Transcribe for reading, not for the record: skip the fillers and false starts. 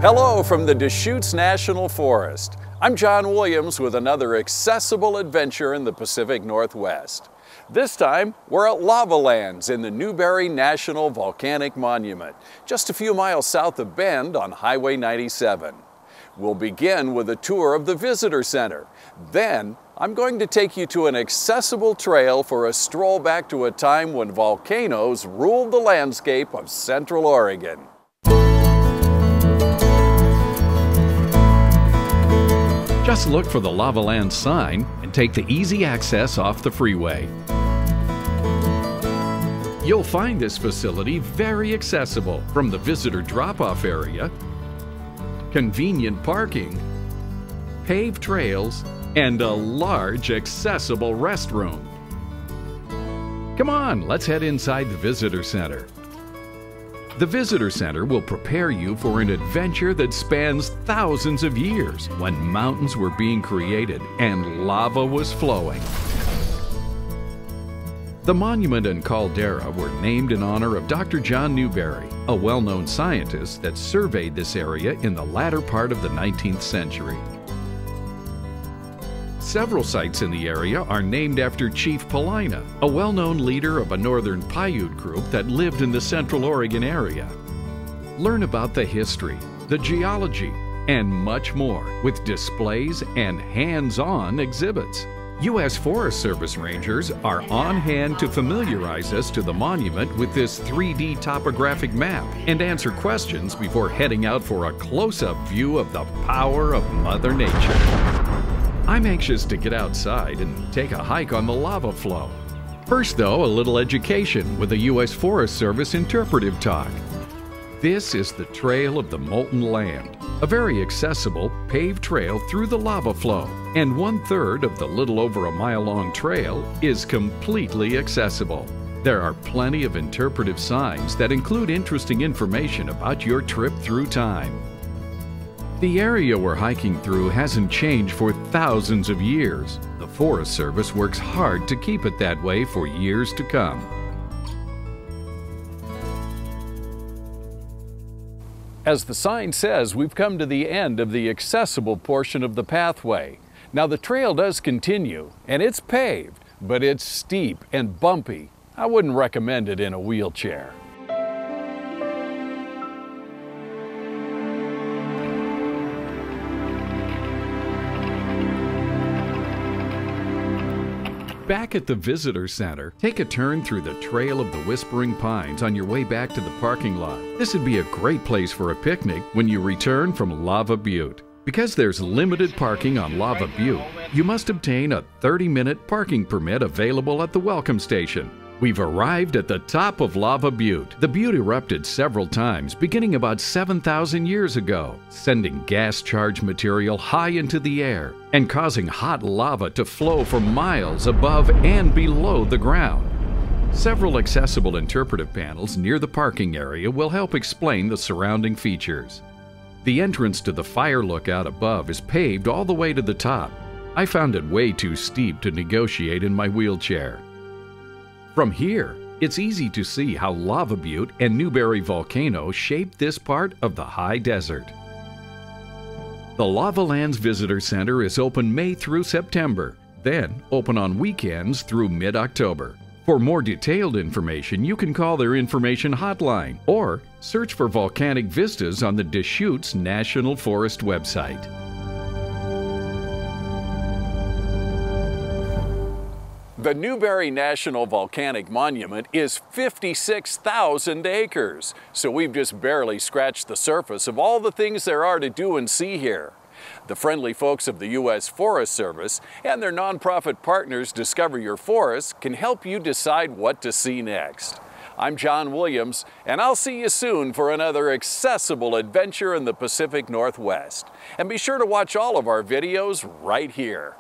Hello from the Deschutes National Forest. I'm John Williams with another accessible adventure in the Pacific Northwest. This time, we're at Lava Lands in the Newberry National Volcanic Monument, just a few miles south of Bend on Highway 97. We'll begin with a tour of the Visitor Center. Then, I'm going to take you to an accessible trail for a stroll back to a time when volcanoes ruled the landscape of Central Oregon. Just look for the Lava Land sign and take the easy access off the freeway. You'll find this facility very accessible from the visitor drop-off area, convenient parking, paved trails, and a large accessible restroom. Come on, let's head inside the Visitor Center. The Visitor Center will prepare you for an adventure that spans thousands of years when mountains were being created and lava was flowing. The monument and caldera were named in honor of Dr. John Newberry, a well-known scientist that surveyed this area in the latter part of the 19th century. Several sites in the area are named after Chief Paulina, a well-known leader of a northern Paiute group that lived in the Central Oregon area. Learn about the history, the geology, and much more with displays and hands-on exhibits. U.S. Forest Service rangers are on hand to familiarize us to the monument with this 3D topographic map and answer questions before heading out for a close-up view of the power of Mother Nature. I'm anxious to get outside and take a hike on the lava flow. First though, a little education with a U.S. Forest Service interpretive talk. This is the Trail of the Molten Land, a very accessible paved trail through the lava flow, and 1/3 of the little over a mile-long trail is completely accessible. There are plenty of interpretive signs that include interesting information about your trip through time. The area we're hiking through hasn't changed for thousands of years. The Forest Service works hard to keep it that way for years to come. As the sign says, we've come to the end of the accessible portion of the pathway. Now the trail does continue, and it's paved, but it's steep and bumpy. I wouldn't recommend it in a wheelchair. Back at the Visitor Center, take a turn through the Trail of the Whispering Pines on your way back to the parking lot. This would be a great place for a picnic when you return from Lava Butte. Because there's limited parking on Lava Butte, you must obtain a 30-minute parking permit available at the welcome station. We've arrived at the top of Lava Butte. The butte erupted several times, beginning about 7,000 years ago, sending gas-charged material high into the air and causing hot lava to flow for miles above and below the ground. Several accessible interpretive panels near the parking area will help explain the surrounding features. The entrance to the fire lookout above is paved all the way to the top. I found it way too steep to negotiate in my wheelchair. From here, it's easy to see how Lava Butte and Newberry Volcano shaped this part of the high desert. The Lava Lands Visitor Center is open May through September, then open on weekends through mid-October. For more detailed information, you can call their information hotline or search for volcanic vistas on the Deschutes National Forest website. The Newberry National Volcanic Monument is 56,000 acres, so we've just barely scratched the surface of all the things there are to do and see here. The friendly folks of the U.S. Forest Service and their nonprofit partners Discover Your Forest can help you decide what to see next. I'm John Williams, and I'll see you soon for another accessible adventure in the Pacific Northwest. And be sure to watch all of our videos right here.